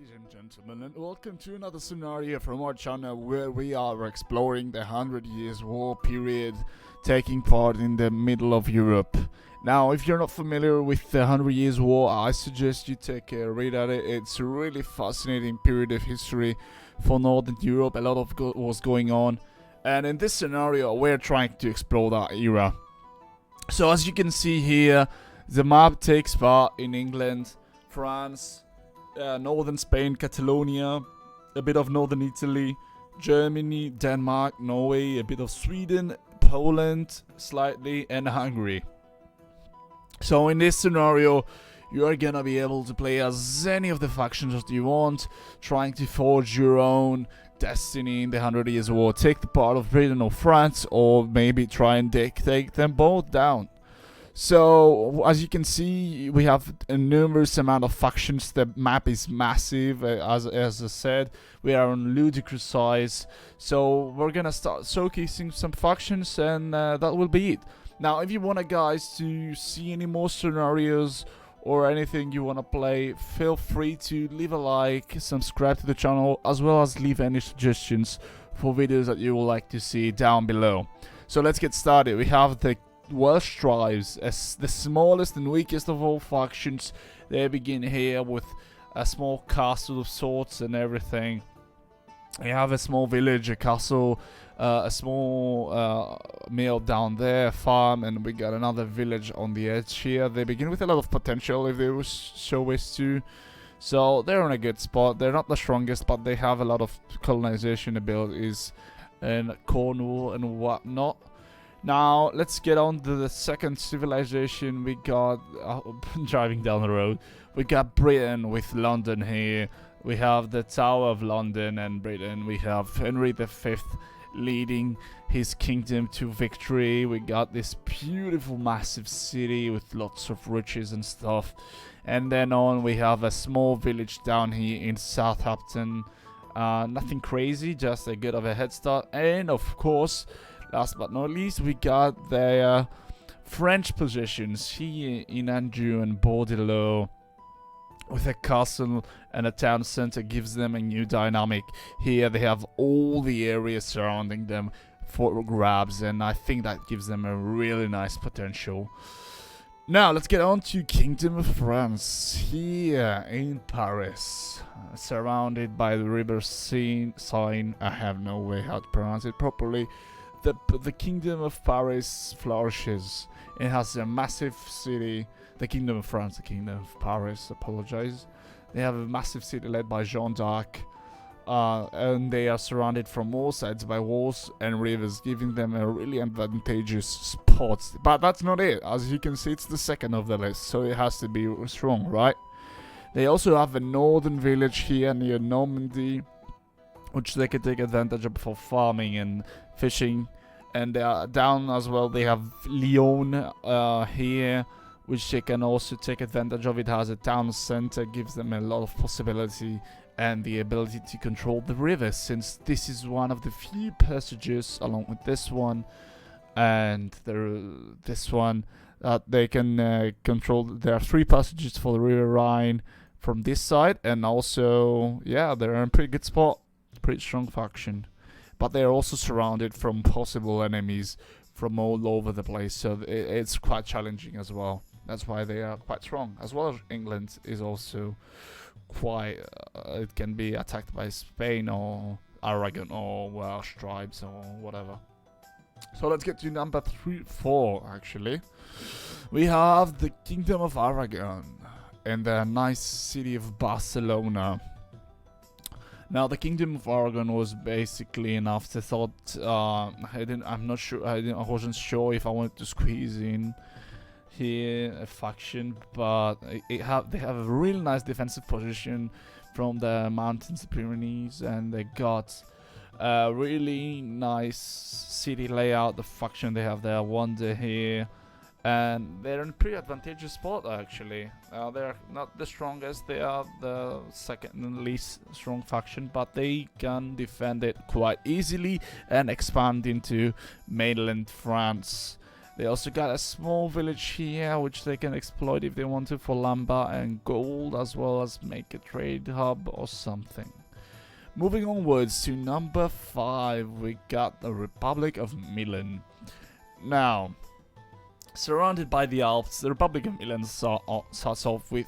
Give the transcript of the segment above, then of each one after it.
Ladies and gentlemen, and welcome to another scenario from our channel where we are exploring the 100 Years War period taking part in the middle of Europe. Now, if you're not familiar with the 100 Years War, I suggest you take a read at it. It's a really fascinating period of history for Northern Europe. A lot of was going on, and in this scenario we're trying to explore that era. So as you can see here, the map takes part in England, France, northern Spain, Catalonia, a bit of northern Italy, Germany, Denmark, Norway, a bit of Sweden, Poland, slightly, and Hungary. So in this scenario, you are gonna be able to play as any of the factions that you want, trying to forge your own destiny in the 100 Years War. Take the part of Britain or France, or maybe try and take them both down. So, as you can see, we have a numerous amount of factions. The map is massive, as I said. We are on ludicrous size. So, we're gonna start showcasing some factions, and that will be it. Now, if you want guys to see any more scenarios or anything you want to play, feel free to leave a like, subscribe to the channel, as well as leave any suggestions for videos that you would like to see down below. So, let's get started. We have the Welsh tribes, as the smallest and weakest of all factions. They begin here with a small castle of sorts and everything. We have a small village, a castle, a small mill down there, farm, and we got another village on the edge here. They begin with a lot of potential if they so wish to. So they're in a good spot. They're not the strongest, but they have a lot of colonization abilities in Cornwall and whatnot. Now, let's get on to the second civilization. We got, driving down the road, we got Britain with London here. We have the Tower of London and Britain. We have Henry V leading his kingdom to victory. We got this beautiful, massive city with lots of riches and stuff. And then on, we have a small village down here in Southampton. Nothing crazy, just a bit of a head start. And, of course, last but not least, we got the French positions here in Anjou and Bordeaux, with a castle and a town center. Gives them a new dynamic. Here they have all the areas surrounding them for grabs, and I think that gives them a really nice potential. Now let's get on to Kingdom of France, here in Paris, surrounded by the river Seine. I have no way how to pronounce it properly. The Kingdom of Paris flourishes. It has a massive city. The Kingdom of France, the Kingdom of Paris, apologize. They have a massive city led by Jeanne d'Arc. And they are surrounded from all sides by walls and rivers, giving them a really advantageous spot. But that's not it. As you can see, it's the second of the list, so it has to be strong, right? They also have a northern village here near Normandy, which they can take advantage of for farming and fishing. And down as well, they have Lyon here, which they can also take advantage of. It has a town center, gives them a lot of possibility and the ability to control the river, since this is one of the few passages, along with this one and this one, that they can control. There are 3 passages for the River Rhine from this side, and also, yeah, they're in a pretty good spot. Pretty strong faction, but they're also surrounded from possible enemies from all over the place, so it's quite challenging as well. That's why they are quite strong, as well as England is also quite it can be attacked by Spain or Aragon or Welsh tribes or whatever. So let's get to number 4 actually. We have the Kingdom of Aragon and the nice city of Barcelona. Now, the Kingdom of Aragon was basically an afterthought. I wasn't sure if I wanted to squeeze in here a faction, but they have a really nice defensive position from the mountains, the Pyrenees, and they got a really nice city layout. The faction they have their wonder here. And they're in a pretty advantageous spot, actually. They're not the strongest. They are the second and least strong faction, but they can defend it quite easily and expand into mainland France. They also got a small village here, which they can exploit if they want to for lumber and gold, as well as make a trade hub or something. Moving onwards to number 5, we got the Republic of Milan. Now, surrounded by the Alps, the Republic of Milan starts off with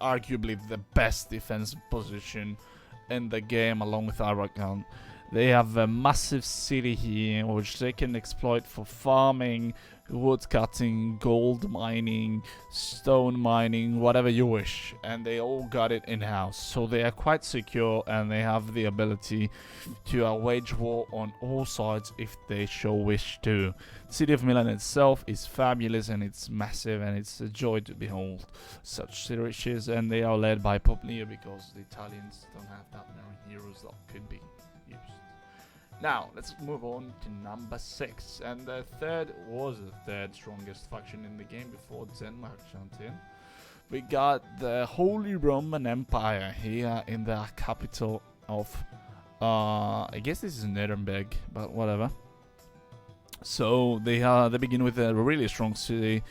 arguably the best defensive position in the game, along with Aragon. They have a massive city here, which they can exploit for farming, wood cutting, gold mining, stone mining, whatever you wish. And they all got it in-house, so they are quite secure, and they have the ability to wage war on all sides if they so wish to. The city of Milan itself is fabulous, and it's massive, and it's a joy to behold such riches. And they are led by Poplia, because the Italians don't have that many heroes that could be used. Now, let's move on to number 6. And the third was the third strongest faction in the game before Denmark jumped in. We got the Holy Roman Empire here in the capital of, I guess this is Nuremberg, but whatever. So they begin with a really strong city,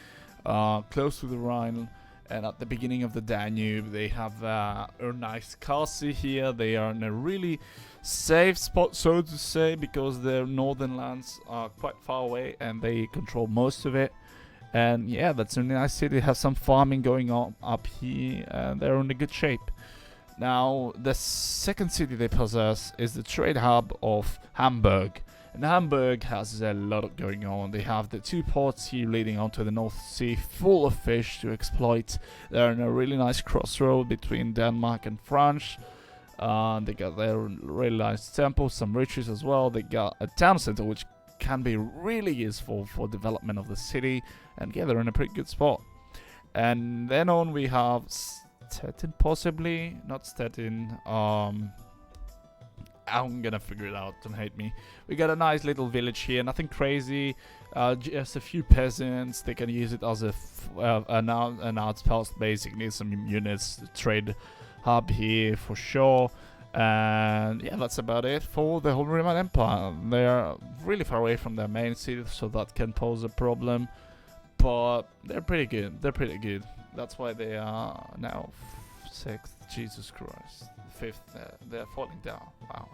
close to the Rhine. And at the beginning of the Danube, they have a nice castle here. They are in a really safe spot, so to say, because their northern lands are quite far away and they control most of it. And yeah, that's a nice city. They have some farming going on up here, and they're in a good shape. Now, the second city they possess is the trade hub of Hamburg. And Hamburg has a lot going on. They have the 2 ports here leading onto the North Sea, full of fish to exploit. They're in a really nice crossroad between Denmark and France. They got their really nice temple, some riches as well. They got a town center, which can be really useful for development of the city. And yeah, they're in a pretty good spot. And then on we have Stettin, possibly. Not Stettin. I'm gonna figure it out, don't hate me. We got a nice little village here, nothing crazy, just a few peasants. They can use it as an outpost, basically, some units, trade hub here for sure. And yeah, that's about it for the whole Roman Empire. They are really far away from their main city, so that can pose a problem, but they're pretty good. That's why they are now 6th. Jesus Christ. 5th, they're falling down. Wow.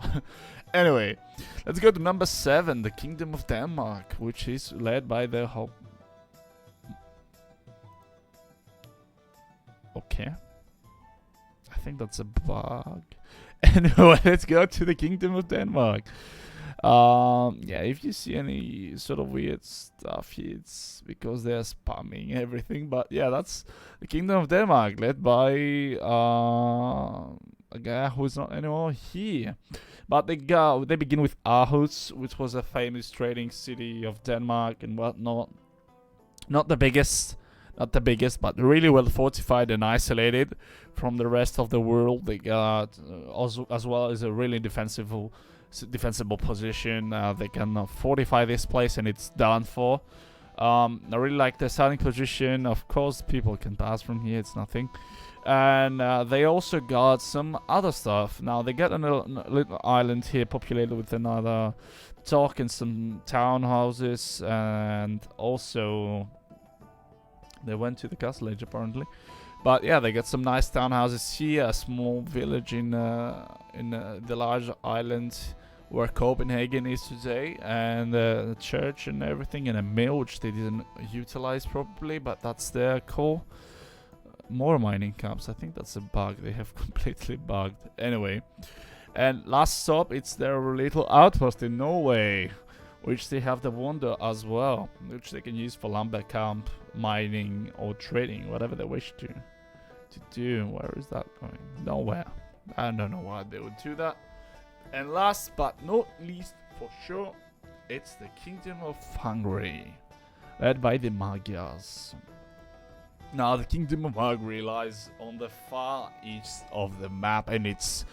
Anyway, let's go to number 7, the Kingdom of Denmark, which is led by the Okay. I think that's a bug. Anyway, let's go to the Kingdom of Denmark. Yeah, if you see any sort of weird stuff, it's because they're spamming everything. But yeah, that's the Kingdom of Denmark, led by a guy who's not anymore here. But they begin with Aarhus, which was a famous trading city of Denmark and whatnot. Not the biggest, but really well fortified and isolated from the rest of the world. They got as well as a really defensible position. They can fortify this place and it's done for. I really like the starting position. Of course, people can pass from here, it's nothing. And they also got some other stuff. Now they got a little island here populated with another dock and some townhouses, and also they went to the castle age apparently. But yeah, they got some nice townhouses here, a small village in the large island where Copenhagen is today, and a church and everything, and a mill which they didn't utilize properly, but that's their core. More mining camps. I think that's a bug. They have completely bugged. Anyway, and last stop, it's their little outpost in Norway, which they have the wonder as well, which they can use for lumber camp, mining, or trading, whatever they wish to do. Where is that going? Nowhere. I don't know why they would do that. And last but not least, for sure, it's the Kingdom of Hungary, led by the Magyars. Now, the Kingdom of Hungary lies on the far east of the map, and it's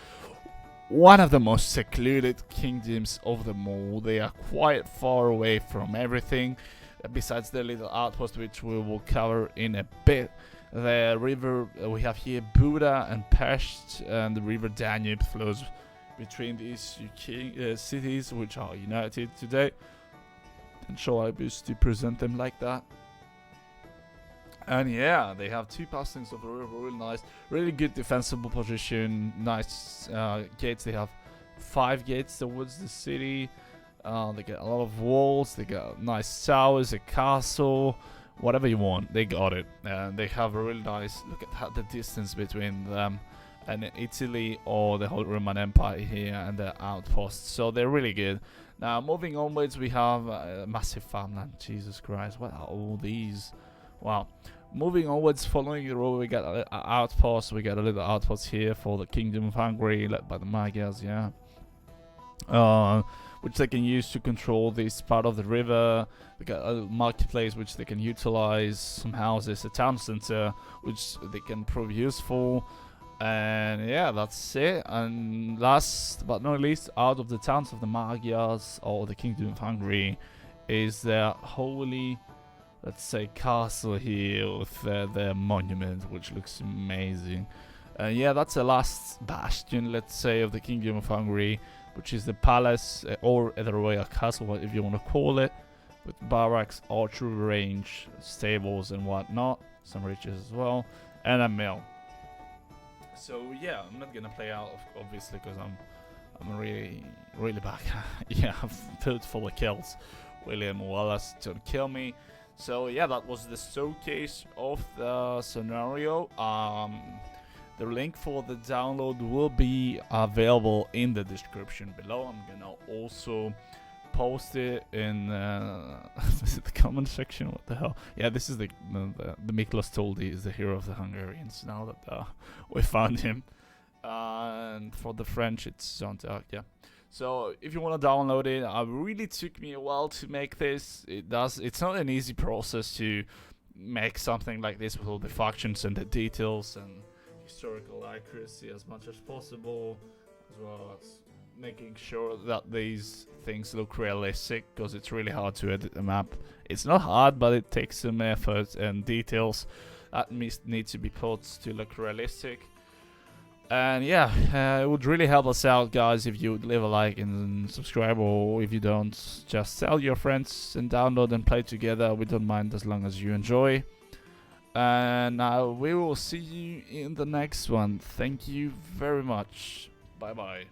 one of the most secluded kingdoms of them all. They are quite far away from everything, besides their little outpost, which we will cover in a bit. The river, we have here Buda and Pest, and the river Danube flows between these cities, which are united today. and show outposts to present them like that. And yeah, they have 2 passings of the river, really nice, really good defensible position, nice gates. They have 5 gates towards the city. They get a lot of walls, they got nice towers, a castle, whatever you want, they got it. And they have a really nice, look at the distance between them and Italy or the whole Roman Empire here and the outposts. So they're really good. Now moving onwards, we have a massive farmland. Jesus Christ, what are all these? Wow. Moving onwards, following the road, we got an outpost. We got a little outpost here for the Kingdom of Hungary, led by the Magyars, yeah. Which they can use to control this part of the river. They got a marketplace which they can utilize, some houses, a town center which they can prove useful. And yeah, that's it. And last but not least, out of the towns of the Magyars or the Kingdom of Hungary is their holy, let's say, castle here with their monument, which looks amazing. Yeah, that's the last bastion, let's say, of the Kingdom of Hungary, which is the palace or the royal castle, if you want to call it, with barracks, archery range, stables and whatnot, some riches as well, and a mill. So yeah, I'm not gonna play out, obviously, because I'm really back. Yeah, I'm filled full of kills. William Wallace don't kill me. So yeah, that was the showcase of the scenario. The link for the download will be available in the description below. I'm gonna also post it in the comment section. What the hell? Yeah, this is the Miklos Toldi is the hero of the Hungarians. Now that we found him, and for the French, it's Zonta. Yeah. So if you want to download it, it really took me a while to make this. It's not an easy process to make something like this with all the factions and the details and historical accuracy as much as possible, as well as making sure that these things look realistic, because it's really hard to edit a map. It's not hard, but it takes some effort and details that need to be put to look realistic. And yeah, it would really help us out, guys, if you would leave a like and subscribe, or if you don't, just tell your friends and download and play together. We don't mind as long as you enjoy. And we will see you in the next one. Thank you very much. Bye bye.